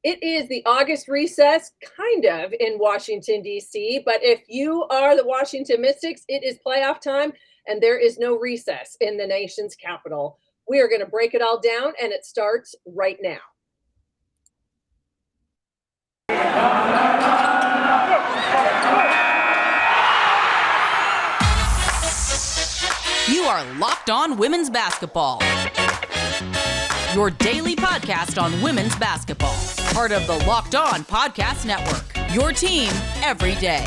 It is the August recess, kind of, in Washington, D.C., but if you are the Washington Mystics, it is playoff time, and there is no recess in the nation's capital. We are going to break it all down, and it starts right now. You are Locked On Women's Basketball, your daily podcast on women's basketball. Part of the Locked On Podcast Network, your team every day.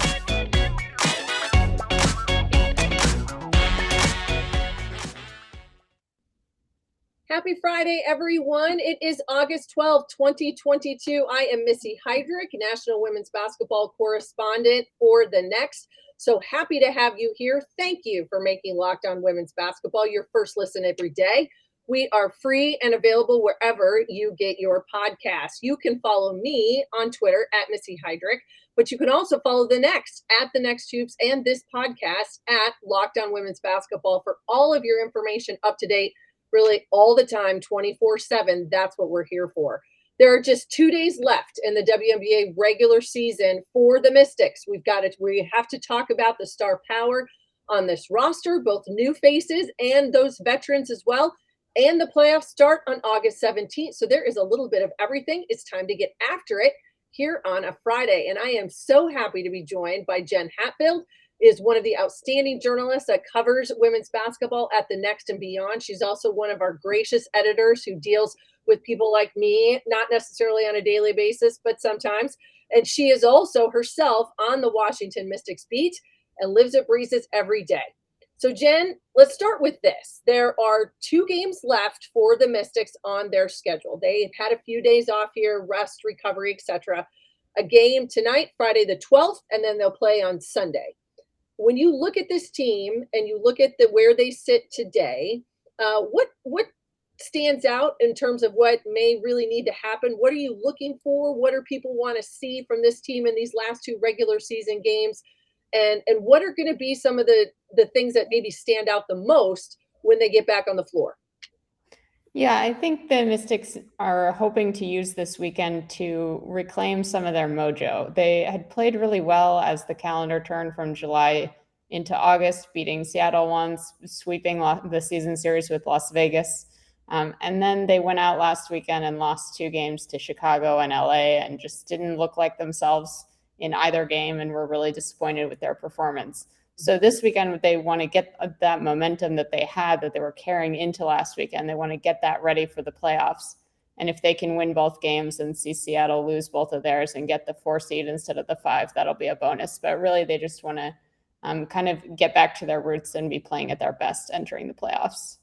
Happy Friday, everyone. It is August 12th, 2022. I am Missy Heidrick, National Women's Basketball Correspondent for The Next. So happy to have you here. Thank you for making Locked On Women's Basketball your first listen every day. We are free and available wherever you get your podcasts. You can follow me on Twitter at Missy Heidrick, but you can also follow The Next at The Next Hoops and this podcast at Locked On Women's Basketball for all of your information up to date, really all the time, 24/7. That's what we're here for. There are just 2 days left in the WNBA regular season for the Mystics. We have to talk about the star power on this roster, both new faces and those veterans as well. And the playoffs start on August 17th. So there is a little bit of everything. It's time to get after it here on a Friday. And I am so happy to be joined by Jenn Hatfield, is one of the outstanding journalists that covers women's basketball at The Next and beyond. She's also one of our gracious editors who deals with people like me, not necessarily on a daily basis, but sometimes. And she is also herself on the Washington Mystics beat and lives and breathes every day. So Jenn, let's start with this. There are 2 games left for the Mystics on their schedule. They've had a few days off here, rest, recovery, etc. A game tonight, Friday the 12th, and then they'll play on Sunday. When you look at this team and you look at where they sit today, what stands out in terms of what may really need to happen? What are you looking for? What do people want to see from this team in these last 2 regular season games? And what are going to be some of the things that maybe stand out the most when they get back on the floor? Yeah, I think the Mystics are hoping to use this weekend to reclaim some of their mojo. They had played really well as the calendar turned from July into August, beating Seattle once, sweeping the season series with Las Vegas. And then they went out last weekend and lost 2 games to Chicago and LA and just didn't look like themselves in either game and were really disappointed with their performance. So this weekend, they want to get that momentum that they had, that they were carrying into last weekend. They want to get that ready for the playoffs. And if they can win both games and see Seattle lose both of theirs and get the 4 seed instead of the 5, that'll be a bonus. But really, they just want to kind of get back to their roots and be playing at their best entering the playoffs.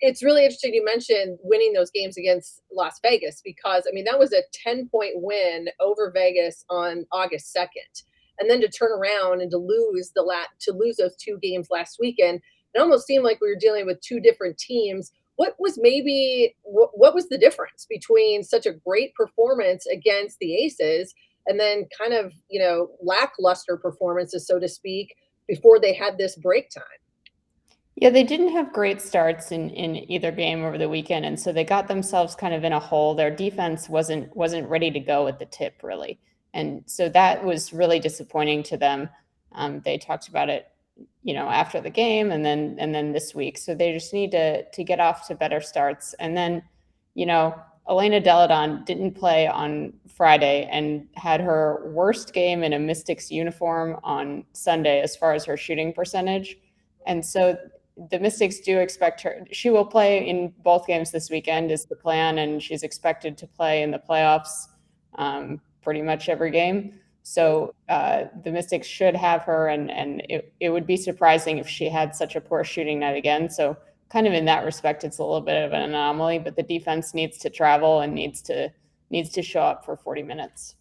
It's really interesting you mentioned winning those games against Las Vegas because, I mean, that was a 10-point win over Vegas on August 2nd. And then to turn around and to lose those 2 games last weekend, it almost seemed like we were dealing with 2 different teams. What was the difference between such a great performance against the Aces and then kind of, lackluster performances, so to speak, before they had this break time? Yeah, they didn't have great starts in either game over the weekend, and so they got themselves kind of in a hole. Their defense wasn't ready to go at the tip, really. And so that was really disappointing to them. They talked about it, after the game and then this week. So they just need to get off to better starts. And then, Elena Delle Donne didn't play on Friday and had her worst game in a Mystics uniform on Sunday as far as her shooting percentage. And so the Mystics do expect her. She will play in both games this weekend is the plan, and she's expected to play in the playoffs pretty much every game. So the Mystics should have her, and it would be surprising if she had such a poor shooting night again. So kind of in that respect, it's a little bit of an anomaly, but the defense needs to travel and needs to show up for 40 minutes.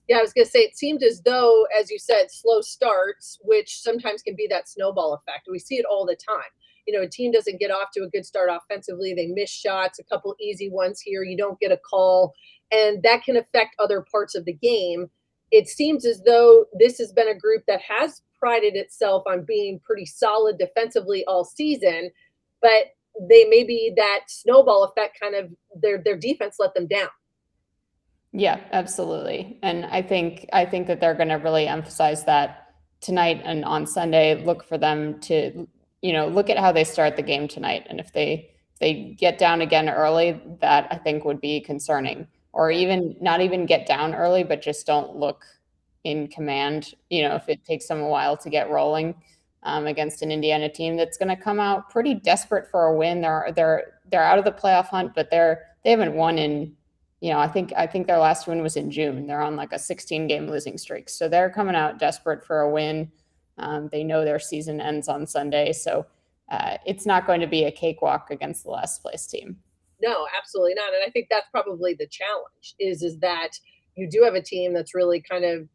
Yeah, I was going to say, it seemed as though, as you said, slow starts, which sometimes can be that snowball effect. We see it all the time. A team doesn't get off to a good start offensively. They miss shots, a couple easy ones here. You don't get a call, and that can affect other parts of the game. It seems as though this has been a group that has prided itself on being pretty solid defensively all season, but they maybe that snowball effect kind of their defense let them down. Yeah, absolutely. And I think that they're going to really emphasize that tonight and on Sunday. Look for them to, look at how they start the game tonight. And if they get down again early, that I think would be concerning. Or even not even get down early, but just don't look in command. If it takes them a while to get rolling against an Indiana team that's going to come out pretty desperate for a win. They're out of the playoff hunt, but they haven't won in, I think their last win was in June. They're on like a 16-game losing streak. So they're coming out desperate for a win. They know their season ends on Sunday. So it's not going to be a cakewalk against the last place team. No, absolutely not. And I think that's probably the challenge is that you do have a team that's really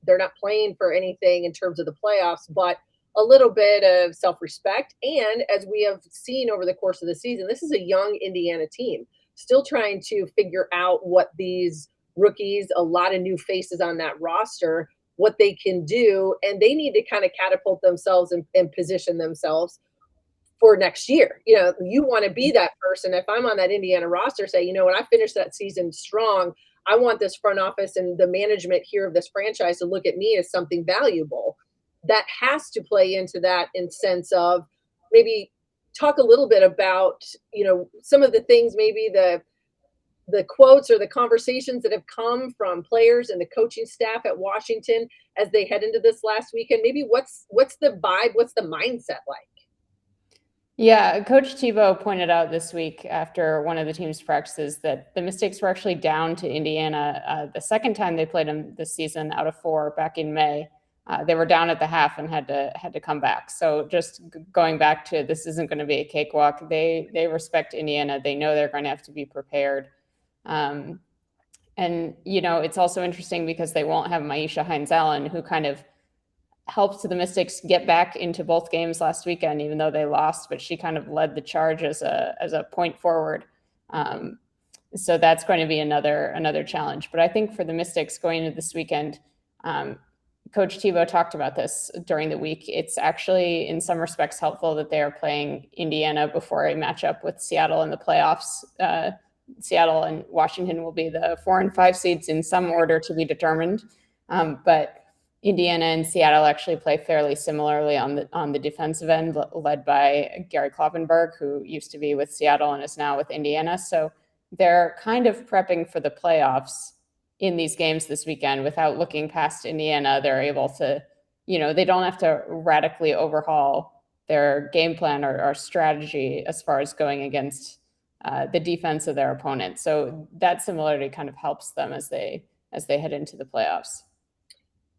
they're not playing for anything in terms of the playoffs, but a little bit of self-respect. And as we have seen over the course of the season, this is a young Indiana team still trying to figure out what these rookies, a lot of new faces on that roster, what they can do. And they need to kind of catapult themselves and position themselves for next year. You want to be that person. If I'm on that Indiana roster, say, when I finish that season strong, I want this front office and the management here of this franchise to look at me as something valuable. That has to play into that in sense of maybe talk a little bit about, some of the things, maybe the quotes or the conversations that have come from players and the coaching staff at Washington as they head into this last weekend. Maybe what's the vibe, what's the mindset like? Yeah, Coach Tebow pointed out this week after one of the team's practices that the Mystics were actually down to Indiana the second time they played them this season out of 4 back in May. They were down at the half and had to come back. So just going back to this isn't going to be a cakewalk. They respect Indiana. They know they're going to have to be prepared. And it's also interesting because they won't have Maisha Hines-Allen, who kind of helped the Mystics get back into both games last weekend, even though they lost, but she kind of led the charge as a point forward. So that's going to be another challenge. But I think for the Mystics going into this weekend, Coach Tebow talked about this during the week. It's actually in some respects helpful that they are playing Indiana before a matchup with Seattle in the playoffs. Seattle and Washington will be the 4 and 5 seeds in some order to be determined. But Indiana and Seattle actually play fairly similarly on the defensive end, led by Gary Kloppenberg, who used to be with Seattle and is now with Indiana. So they're kind of prepping for the playoffs in these games this weekend without looking past Indiana. They're able to, they don't have to radically overhaul their game plan or strategy as far as going against the defense of their opponent. So that similarity kind of helps them as they head into the playoffs.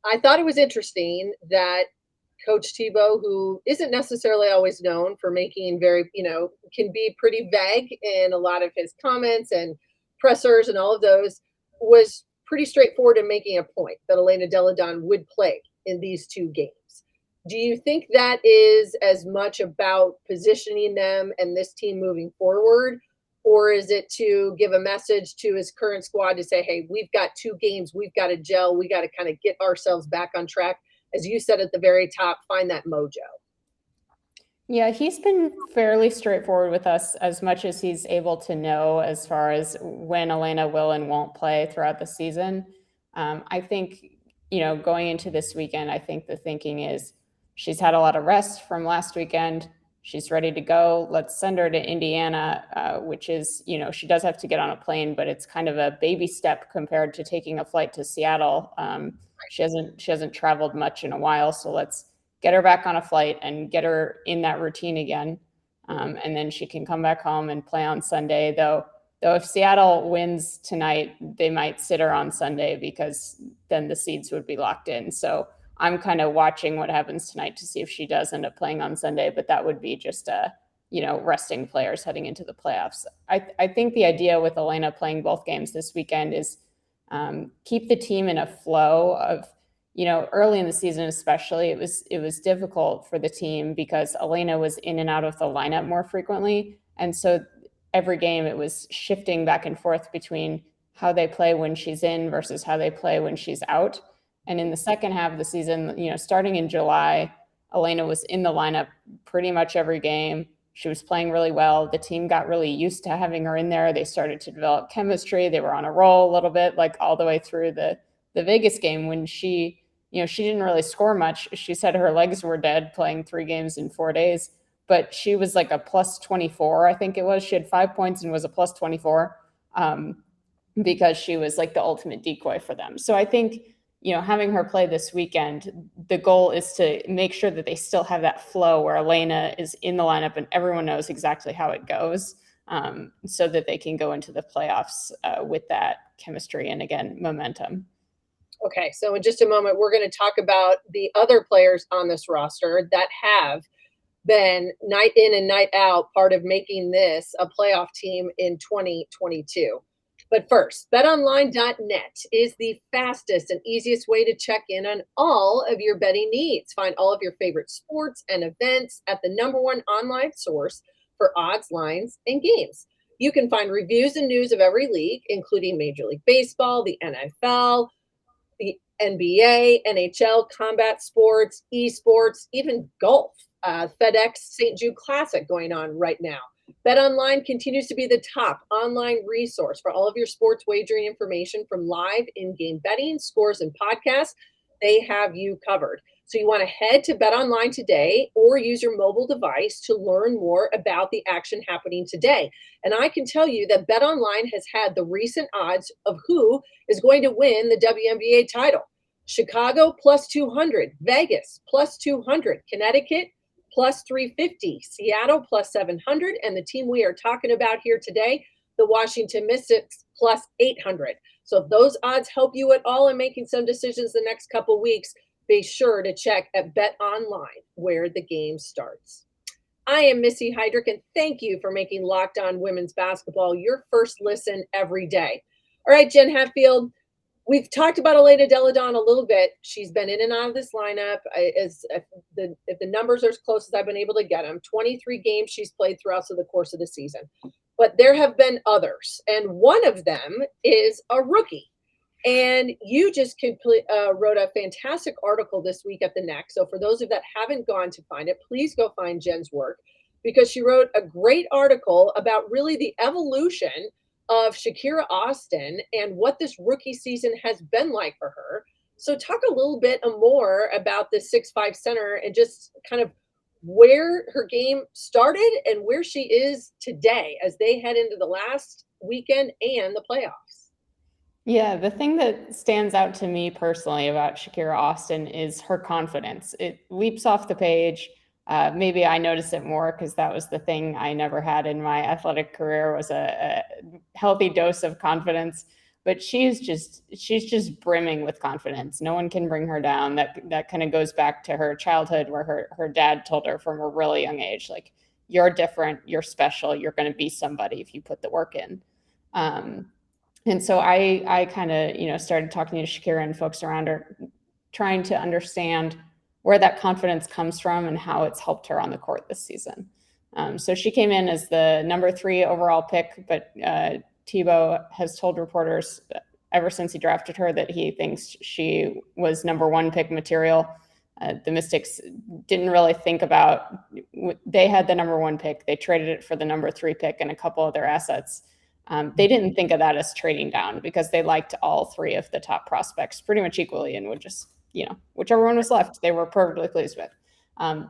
I thought it was interesting that Coach Tebow, who isn't necessarily always known for making very, can be pretty vague in a lot of his comments and pressers and all of those, was pretty straightforward in making a point that Elena Delle Donne would play in these 2 games. Do you think that is as much about positioning them and this team moving forward? Or is it to give a message to his current squad to say, hey, we've got 2 games, we've got to gel, we got to kind of get ourselves back on track. As you said at the very top, find that mojo. Yeah, he's been fairly straightforward with us as much as he's able to know as far as when Elena will and won't play throughout the season. I think, going into this weekend, I think the thinking is she's had a lot of rest from last weekend. She's ready to go. Let's send her to Indiana, which is, she does have to get on a plane, but it's kind of a baby step compared to taking a flight to Seattle. She hasn't traveled much in a while, so let's get her back on a flight and get her in that routine again. And then she can come back home and play on Sunday. Though if Seattle wins tonight, they might sit her on Sunday because then the seeds would be locked in. So I'm kind of watching what happens tonight to see if she does end up playing on Sunday, but that would be just resting players heading into the playoffs. I think the idea with Elena playing both games this weekend is keep the team in a flow of, early in the season especially, it was difficult for the team because Elena was in and out of the lineup more frequently. And so every game it was shifting back and forth between how they play when she's in versus how they play when she's out. And in the second half of the season, starting in July, Elena was in the lineup pretty much every game. She was playing really well. The team got really used to having her in there. They started to develop chemistry. They were on a roll a little bit, like all the way through the Vegas game when she didn't really score much. She said her legs were dead playing 3 games in 4 days, but she was like a plus 24, I think it was. She had 5 points and was a plus 24 because she was like the ultimate decoy for them. So I think, having her play this weekend, the goal is to make sure that they still have that flow where Elena is in the lineup and everyone knows exactly how it goes, so that they can go into the playoffs with that chemistry and, again, momentum. Okay, so in just a moment, we're going to talk about the other players on this roster that have been night in and night out part of making this a playoff team in 2022. But first, betonline.net is the fastest and easiest way to check in on all of your betting needs. Find all of your favorite sports and events at the #1 online source for odds, lines, and games. You can find reviews and news of every league, including Major League Baseball, the NFL, the NBA, NHL, combat sports, esports, even golf. FedEx St. Jude Classic going on right now. BetOnline continues to be the top online resource for all of your sports wagering information, from live in-game betting, scores, and podcasts. They have you covered. So you want to head to BetOnline today or use your mobile device to learn more about the action happening today. And I can tell you that BetOnline has had the recent odds of who is going to win the WNBA title. Chicago plus 200, Vegas plus 200, Connecticut plus 350, Seattle plus 700, and the team we are talking about here today, the Washington Mystics, plus 800. So if those odds help you at all in making some decisions the next couple weeks, be sure to check at BetOnline, where the game starts. I am Missy Heidrick, and thank you for making Locked On Women's Basketball your first listen every day. All right, Jenn Hatfield, we've talked about Elena Delle Donne a little bit. She's been in and out of this lineup. If the numbers are as close as I've been able to get them, 23 games she's played throughout the course of the season. But there have been others, and one of them is a rookie. And you just wrote a fantastic article this week at the Next. So for those of you that haven't gone to find it, please go find Jenn's work, because she wrote a great article about really the evolution of Shakira Austin and what this rookie season has been like for her. So talk a little bit more about this 6'5" center and just kind of where her game started and where she is today as they head into the last weekend and the playoffs. Yeah, the thing that stands out to me personally about Shakira Austin is her confidence. It leaps off the page. Maybe I noticed it more because that was the thing I never had in my athletic career, was a healthy dose of confidence. But she's just brimming with confidence. No one can bring her down. That kind of goes back to her childhood, where her dad told her from a really young age, like, you're different, you're special, you're going to be somebody if you put the work in. And so I kind of, started talking to Shakira and folks around her, trying to understand where that confidence comes from and how it's helped her on the court this season. So she came in as the number 3 overall pick, but Tebow has told reporters ever since he drafted her that he thinks she was number 1 pick material. The Mystics didn't really think about, they had the number 1 pick. They traded it for the number 3 pick and a couple of their assets. They didn't think of that as trading down, because they liked all 3 of the top prospects pretty much equally and would just, whichever one was left, they were perfectly pleased with.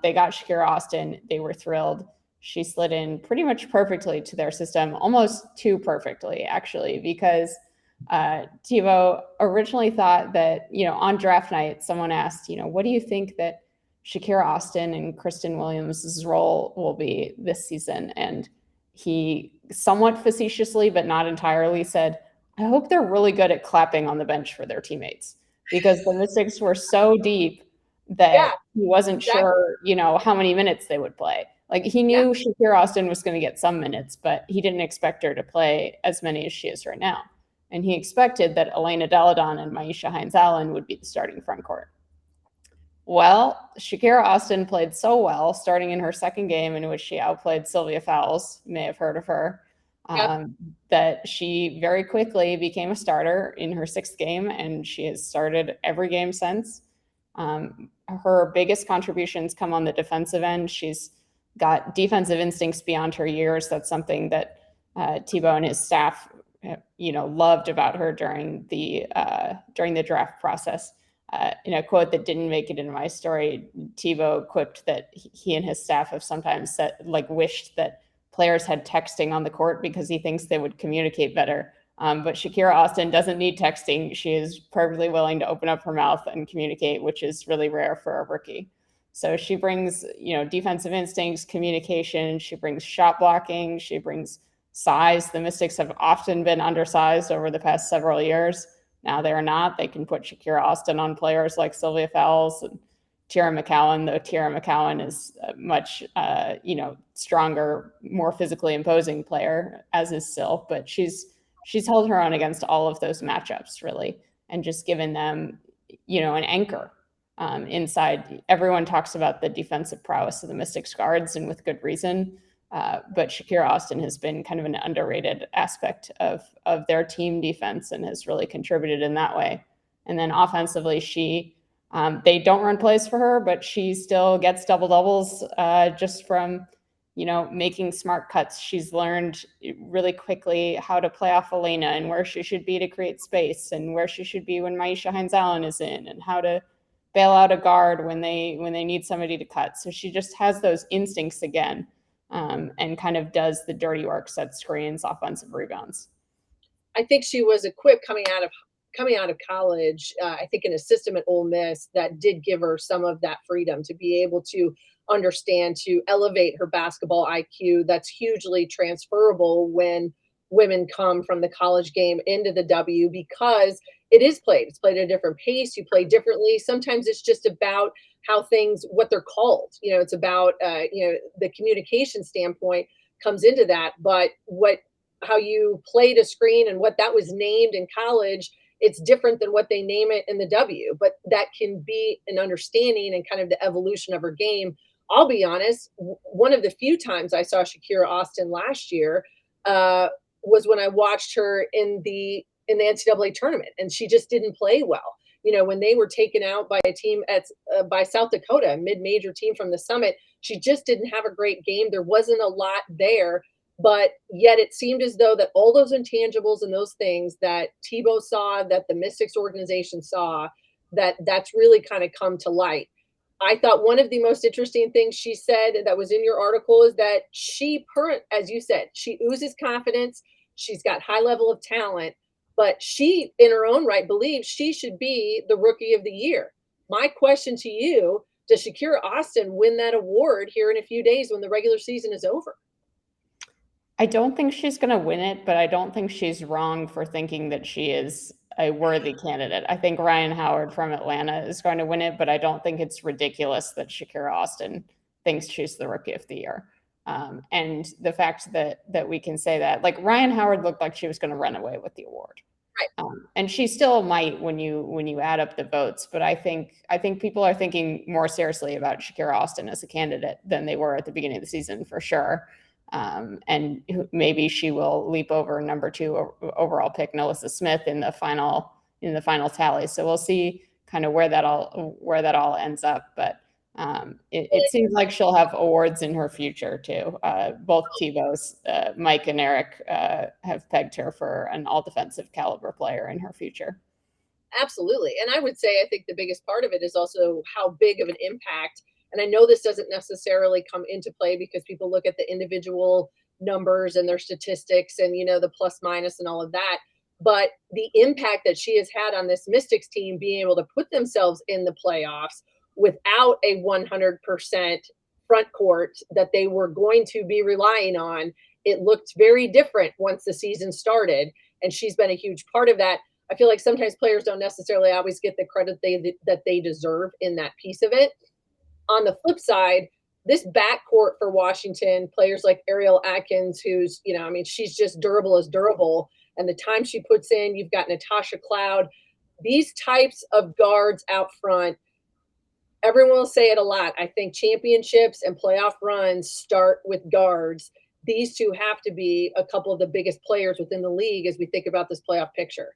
They got Shakira Austin. They were thrilled. She slid in pretty much perfectly to their system, almost too perfectly, actually, because Tebow originally thought that, on draft night, someone asked, what do you think that Shakira Austin and Kristen Williams' role will be this season? And he somewhat facetiously, but not entirely, said, I hope they're really good at clapping on the bench for their teammates, because the Mystics were so deep that he wasn't sure, how many minutes they would play. Like, he knew Shakira Austin was going to get some minutes, but he didn't expect her to play as many as she is right now. And he expected that Elena Delle Donne and Myisha Hines-Allen would be the starting front court. Well, Shakira Austin played so well, starting in her second game, in which she outplayed Sylvia Fowles, you may have heard of her, that she very quickly became a starter in her 6th game, and she has started every game since. Her biggest contributions come on the defensive end. She's got defensive instincts beyond her years. That's something that Tebow and his staff, loved about her during the draft process. In a quote that didn't make it into my story, Tebow quipped that he and his staff have sometimes wished that players had texting on the court because he thinks they would communicate better. But Shakira Austin doesn't need texting. She is perfectly willing to open up her mouth and communicate, which is really rare for a rookie. So she brings, defensive instincts, communication. She brings shot blocking. She brings size. The Mystics have often been undersized over the past several years. Now they're not. They can put Shakira Austin on players like Sylvia Fowles and Tierra McCowan, though Tierra McCowan is a much, stronger, more physically imposing player, as is Syl. But she's held her own against all of those matchups, really, and just given them, an anchor inside. Everyone talks about the defensive prowess of the Mystics guards, and with good reason. But Shakira Austin has been kind of an underrated aspect of their team defense and has really contributed in that way. And then offensively, they don't run plays for her, but she still gets double doubles just from, making smart cuts. She's learned really quickly how to play off Elena and where she should be to create space and where she should be when Maisha Hines-Allen is in, and how to bail out a guard when they need somebody to cut. So she just has those instincts again. And kind of does the dirty work, set screens, offensive rebounds. I think she was equipped coming out of college. I think in a system at Ole Miss that did give her some of that freedom to be able to understand, to elevate her basketball IQ. That's hugely transferable when women come from the college game into the W, because it's played at a different pace. You play differently. Sometimes it's just about what they're called. It's about, the communication standpoint comes into that, but how you played a screen and what that was named in college, it's different than what they name it in the W, but that can be an understanding and kind of the evolution of her game. I'll be honest, one of the few times I saw Shakira Austin last year was when I watched her in the NCAA tournament, and she just didn't play well. When they were taken out by a team by South Dakota, a mid-major team from the Summit, she just didn't have a great game. There wasn't a lot there, but yet it seemed as though that all those intangibles and those things that Tebow saw, that the Mystics organization saw, that's really kind of come to light. I thought one of the most interesting things she said that was in your article is that as you said, she oozes confidence. She's got high level of talent. But she, in her own right, believes she should be the Rookie of the Year. My question to you, does Shakira Austin win that award here in a few days when the regular season is over? I don't think she's going to win it, but I don't think she's wrong for thinking that she is a worthy candidate. I think Ryan Howard from Atlanta is going to win it, but I don't think it's ridiculous that Shakira Austin thinks she's the Rookie of the Year. And the fact that we can say that, like, Ryan Howard looked like she was going to run away with the award. Right. And she still might when you add up the votes, but I think people are thinking more seriously about Shakira Austin as a candidate than they were at the beginning of the season, for sure. And maybe she will leap over number 2 overall pick Nalissa Smith in the final tally. So we'll see kind of where that all ends up. But it seems like she'll have awards in her future too. Both Tebow's, Mike and Eric have pegged her for an all defensive caliber player in her future. Absolutely. And I would say, I think the biggest part of it is also how big of an impact. And I know this doesn't necessarily come into play because people look at the individual numbers and their statistics and, the plus minus and all of that. But the impact that she has had on this Mystics team being able to put themselves in the playoffs without a 100% front court that they were going to be relying on, it looked very different once the season started. And she's been a huge part of that. I feel like sometimes players don't necessarily always get the credit that they deserve in that piece of it. On the flip side, this backcourt for Washington, players like Ariel Atkins, who's, she's just durable as durable. And the time she puts in, you've got Natasha Cloud. These types of guards out front, everyone will say it a lot. I think championships and playoff runs start with guards. These two have to be a couple of the biggest players within the league as we think about this playoff picture.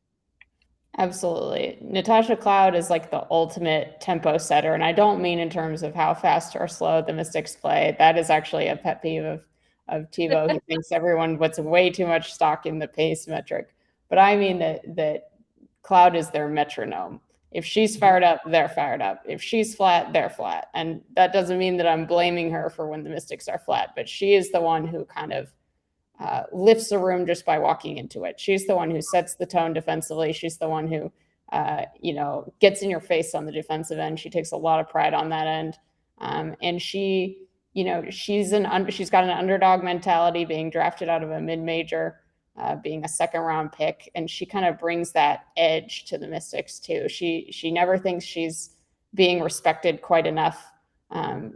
Absolutely. Natasha Cloud is like the ultimate tempo setter. And I don't mean in terms of how fast or slow the Mystics play. That is actually a pet peeve of TiVo. He thinks everyone puts way too much stock in the pace metric. But I mean that Cloud is their metronome. If she's fired up, they're fired up. If she's flat, they're flat. And that doesn't mean that I'm blaming her for when the Mystics are flat, but she is the one who kind of lifts a room just by walking into it. She's the one who sets the tone defensively. She's the one who, gets in your face on the defensive end. She takes a lot of pride on that end. And she, she's got an underdog mentality, being drafted out of a mid-major, being a second round pick. And she kind of brings that edge to the Mystics too. She never thinks she's being respected quite enough.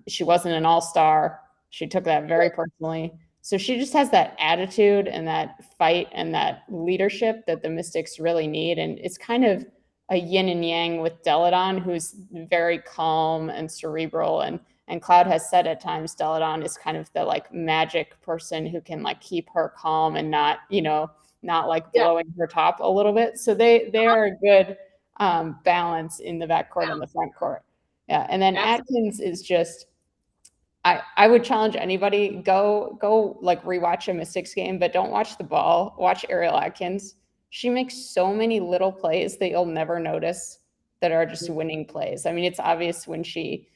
She wasn't an all-star. She took that very personally. So she just has that attitude and that fight and that leadership that the Mystics really need. And it's kind of a yin and yang with Delle Donne, who's very calm and cerebral. And Cloud has said at times Delle Donne is kind of the like magic person who can like keep her calm and not like blowing her top a little bit. So they are a good balance in the backcourt and the front court. Yeah. And then Atkins is just, I would challenge anybody, go like rewatch a Mystics game, but don't watch the ball. Watch Ariel Atkins. She makes so many little plays that you'll never notice that are just winning plays. I mean, it's obvious when she,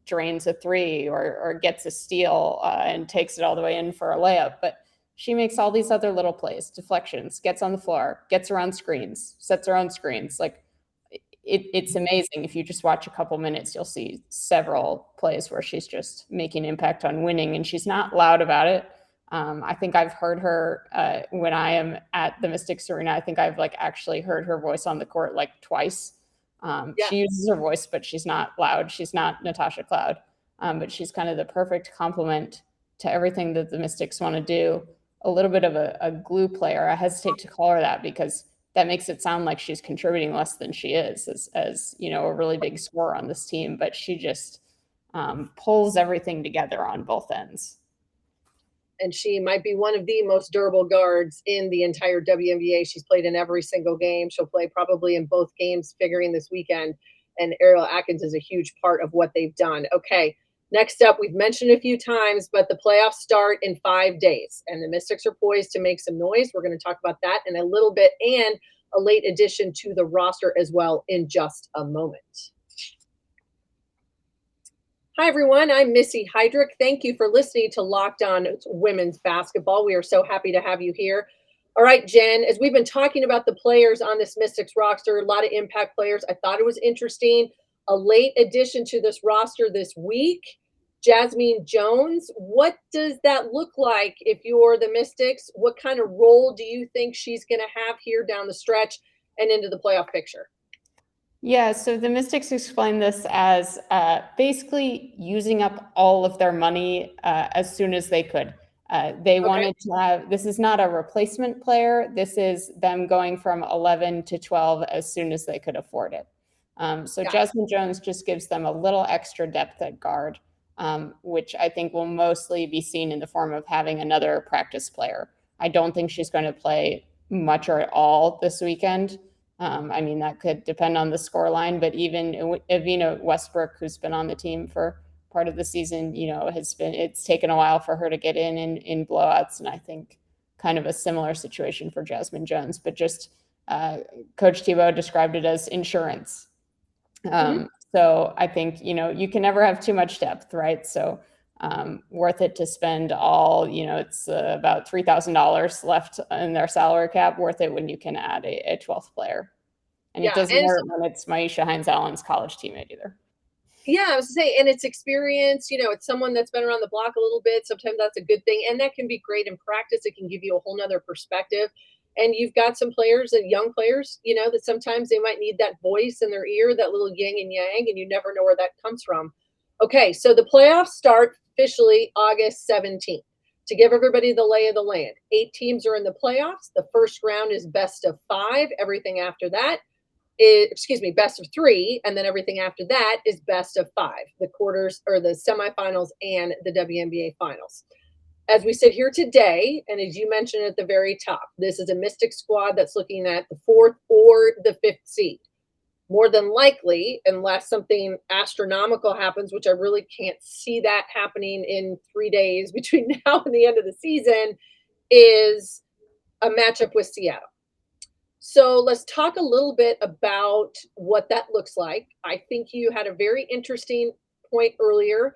drains a three or gets a steal and takes it all the way in for a layup, but she makes all these other little plays, deflections, gets on the floor, gets around screens, sets her own screens. Like, it's amazing. If you just watch a couple minutes, you'll see several plays where she's just making impact on winning, and she's not loud about it. I think I've heard her when I am at the Mystics Arena. I think I've like actually heard her voice on the court like twice. She uses her voice, but she's not loud. She's not Natasha Cloud, but she's kind of the perfect complement to everything that the Mystics want to do. A little bit of a glue player. I hesitate to call her that because that makes it sound like she's contributing less than she is as a really big scorer on this team, but she just pulls everything together on both ends. And she might be one of the most durable guards in the entire WNBA. She's played in every single game. She'll play probably in both games figuring this weekend. And Ariel Atkins is a huge part of what they've done. Okay, next up, we've mentioned a few times, but the playoffs start in 5 days. And the Mystics are poised to make some noise. We're going to talk about that in a little bit, and a late addition to the roster as well in just a moment. Hi, everyone. I'm Missy Heidrick. Thank you for listening to Locked On Women's Basketball. We are so happy to have you here. All right, Jen, as we've been talking about the players on this Mystics roster, a lot of impact players, I thought it was interesting. A late addition to this roster this week, Jasmine Jones. What does that look like if you're the Mystics? What kind of role do you think she's going to have here down the stretch and into the playoff picture? Yeah, so the Mystics explain this as basically using up all of their money as soon as they could. They wanted to have, this is not a replacement player. This is them going from 11 to 12 as soon as they could afford it. Jasmine Jones just gives them a little extra depth at guard, which I think will mostly be seen in the form of having another practice player. I don't think she's going to play much or at all this weekend. That could depend on the scoreline, but even Evina Westbrook, who's been on the team for part of the season, it's taken a while for her to get in blowouts. And I think kind of a similar situation for Jasmine Jones, but just Coach TiVo described it as insurance. So I think, you can never have too much depth, right? So worth it to spend all, it's about $3,000 left in their salary cap, worth it when you can add a 12th player. And it doesn't hurt when it's Maisha Hines-Allen's college teammate either. Yeah, I was going to say, and it's experience, it's someone that's been around the block a little bit. Sometimes that's a good thing. And that can be great in practice. It can give you a whole nother perspective. And you've got some players and young players, that sometimes they might need that voice in their ear, that little yin and yang, and you never know where that comes from. Okay, so the playoffs start officially August 17th. To give everybody the lay of the land, 8 teams are in the playoffs. The first round is best of 5. Everything after that best of 3. And then everything after that is best of 5, the quarters or the semifinals and the WNBA finals. as we sit here today, and as you mentioned at the very top, this is a Mystic squad that's looking at the 4th or the 5th seed. More than likely, unless something astronomical happens, which I really can't see that happening in 3 days between now and the end of the season, is a matchup with Seattle. So let's talk a little bit about what that looks like. I think you had a very interesting point earlier.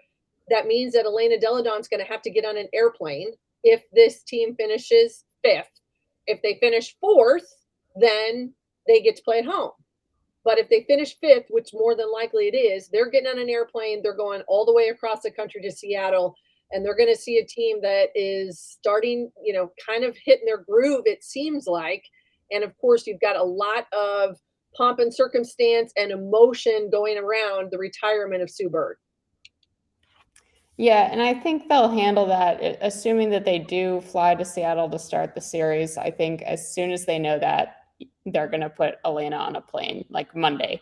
That means that Elena Delle Donne is going to have to get on an airplane if this team finishes 5th. If they finish 4th, then they get to play at home. But if they finish 5th, which more than likely it is, they're getting on an airplane. They're going all the way across the country to Seattle, and they're going to see a team that is starting, kind of hitting their groove, it seems like. And of course, you've got a lot of pomp and circumstance and emotion going around the retirement of Sue Bird. Yeah, and I think they'll handle that, assuming that they do fly to Seattle to start the series. I think as soon as they know that, they're going to put Elena on a plane like Monday,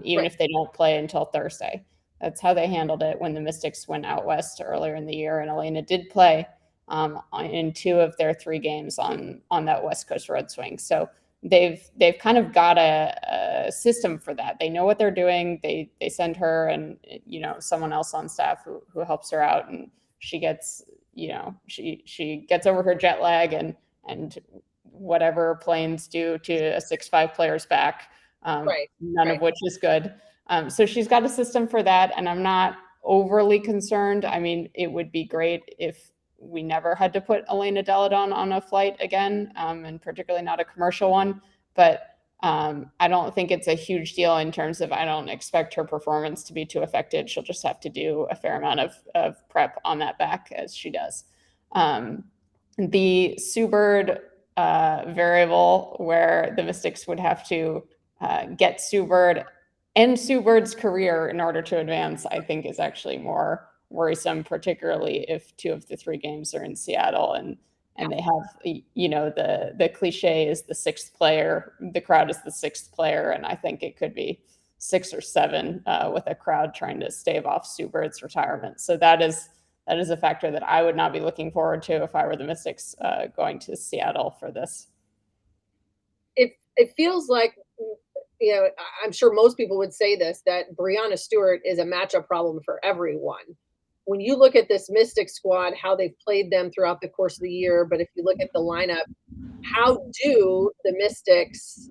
even if they don't play until Thursday. That's how they handled it when the Mystics went out west earlier in the year, and Elena did play in 2 of their 3 games on that West Coast road swing. So they've kind of got a system for that. They know what they're doing. They send her and someone else on staff who helps her out, and she gets she gets over her jet lag and whatever planes do to a 6'5" player's back, none of which is good. So she's got a system for that, and I'm not overly concerned. I mean, it would be great if we never had to put Elena Delle Donne on a flight again, and particularly not a commercial one. But I don't think it's a huge deal in terms of I don't expect her performance to be too affected. She'll just have to do a fair amount of prep on that back, as she does. The Sue Bird variable, where the Mystics would have to get Sue Bird and Sue Bird's career in order to advance, I think is actually more worrisome, particularly if 2 of the 3 games are in Seattle and they have, the cliche is the 6th player, the crowd is the 6th player, and I think it could be 6 or 7 with a crowd trying to stave off Sue Bird's retirement. So that is a factor that I would not be looking forward to if I were the Mystics going to Seattle for this. It feels like, I'm sure most people would say this, that Breanna Stewart is a matchup problem for everyone. When you look at this Mystic squad, how they've played them throughout the course of the year, but if you look at the lineup, how do the Mystics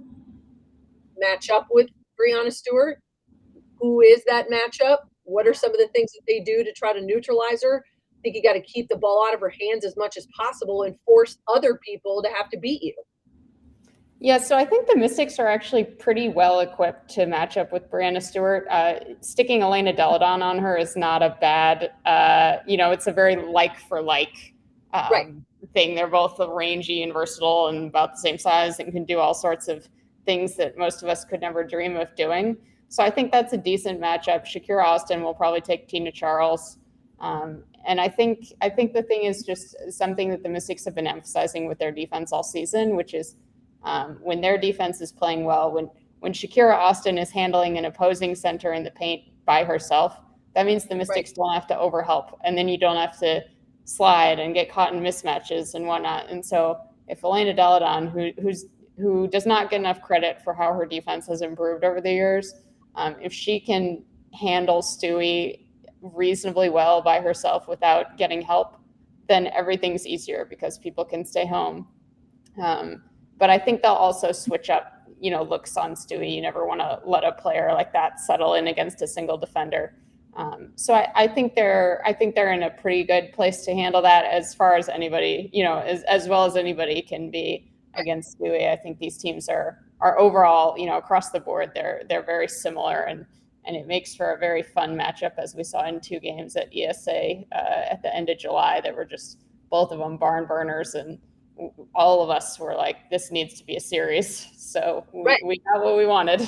match up with Breanna Stewart? Who is that matchup? What are some of the things that they do to try to neutralize her? I think you got to keep the ball out of her hands as much as possible and force other people to have to beat you. Yeah, so I think the Mystics are actually pretty well equipped to match up with Breanna Stewart. Sticking Elena Delle Donne on her is not a bad, it's a very like for like thing. They're both rangy and versatile and about the same size and can do all sorts of things that most of us could never dream of doing. So I think that's a decent matchup. Shakira Austin will probably take Tina Charles. And I think the thing is just something that the Mystics have been emphasizing with their defense all season, which is when their defense is playing well, when Shakira Austin is handling an opposing center in the paint by herself, that means the Mystics don't have to overhelp, and then you don't have to slide and get caught in mismatches and whatnot. And so if Elena Delle Donne, who does not get enough credit for how her defense has improved over the years, if she can handle Stewie reasonably well by herself without getting help, then everything's easier because people can stay home. But I think they'll also switch up, looks on Stewie. You never want to let a player like that settle in against a single defender. So I think they're in a pretty good place to handle that as far as anybody, as well as anybody can be against Stewie. I think these teams are overall, across the board, they're very similar, and it makes for a very fun matchup, as we saw in 2 games at ESA at the end of July. That were just both of them barn burners, and all of us were like, this needs to be a series. So we got what we wanted.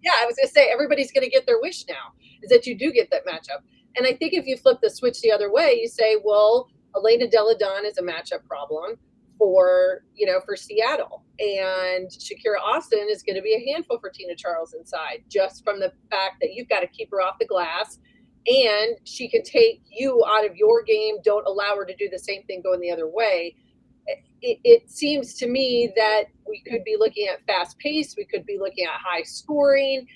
Yeah, I was going to say, everybody's going to get their wish now, is that you do get that matchup. And I think if you flip the switch the other way, you say, well, Elena Delle Donne is a matchup problem for Seattle. And Shakira Austin is going to be a handful for Tina Charles inside, just from the fact that you've got to keep her off the glass. and she can take you out of your game. Don't allow her to do the same thing going the other way. It seems to me that we could be looking at fast pace. We could be looking at high scoring,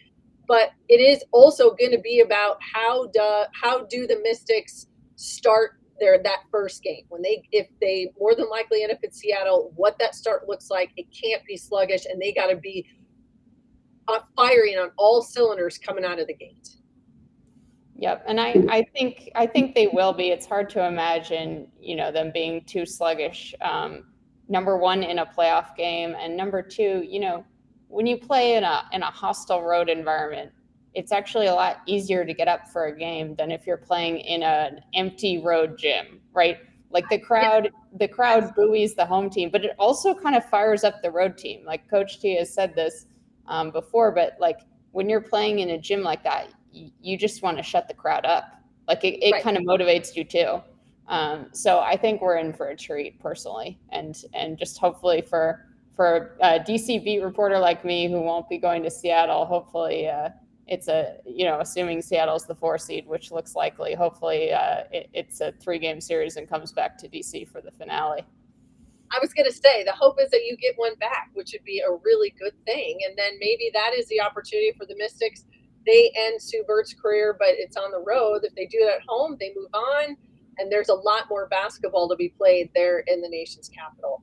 but it is also going to be about how do the Mystics start that first game if they more than likely end up in Seattle, what that start looks like. It can't be sluggish, and they got to be firing on all cylinders coming out of the gate. Yep, and I think they will be. It's hard to imagine, them being too sluggish. Number one, in a playoff game, and number two, when you play in a hostile road environment, it's actually a lot easier to get up for a game than if you're playing in an empty road gym, right? Like the crowd buoys the home team, but it also kind of fires up the road team. Like Coach T has said this before, but like when you're playing in a gym like that, you just want to shut the crowd up. Like it right. Kind of motivates you too. So I think we're in for a treat personally, and just hopefully for a DC beat reporter like me who won't be going to Seattle, hopefully it's assuming Seattle's the 4 seed, which looks likely, hopefully it's a 3-game series and comes back to DC for the finale. I was going to say, the hope is that you get one back, which would be a really good thing. And then maybe that is the opportunity for the Mystics. They end Sue Bird's career, but it's on the road. If they do it at home, they move on. And there's a lot more basketball to be played there in the nation's capital.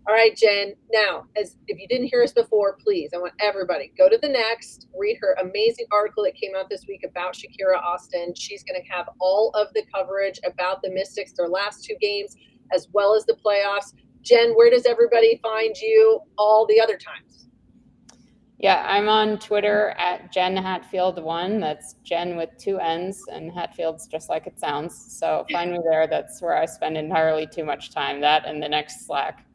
All right, Jen. Now, if you didn't hear us before, please, I want everybody, go to the Next, read her amazing article that came out this week about Shakira Austin. She's going to have all of the coverage about the Mystics, their last 2 games, as well as the playoffs. Jen, where does everybody find you all the other times? Yeah, I'm on Twitter at Jenn Hatfield 1. That's Jen with 2 N's, and Hatfield's just like it sounds. So find me there. That's where I spend entirely too much time, that and the Next Slack.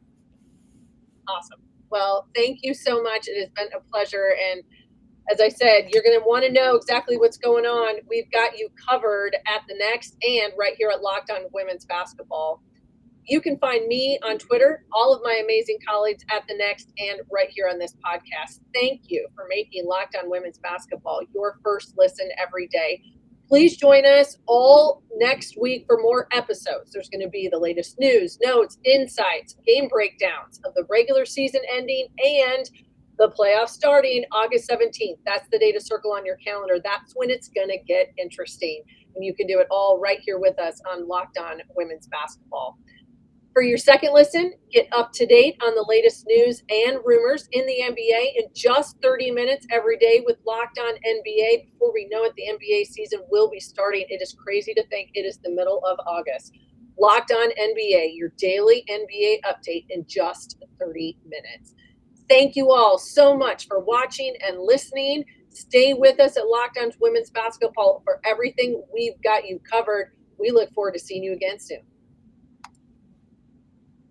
Awesome. Well, thank you so much. It has been a pleasure. And as I said, you're going to want to know exactly what's going on. We've got you covered at the Next and right here at Locked On Women's Basketball. You can find me on Twitter, all of my amazing colleagues at the Next, and right here on this podcast. Thank you for making Locked On Women's Basketball your first listen every day. Please join us all next week for more episodes. There's going to be the latest news, notes, insights, game breakdowns of the regular season ending and the playoffs starting August 17th. That's the day to circle on your calendar. That's when it's going to get interesting. And you can do it all right here with us on Locked On Women's Basketball. For your second listen, get up to date on the latest news and rumors in the NBA in just 30 minutes every day with Locked On NBA. Before we know it, the NBA season will be starting. It is crazy to think it is the middle of August. Locked On NBA, your daily NBA update in just 30 minutes. Thank you all so much for watching and listening. Stay with us at Locked On Women's Basketball for everything. We've got you covered. We look forward to seeing you again soon.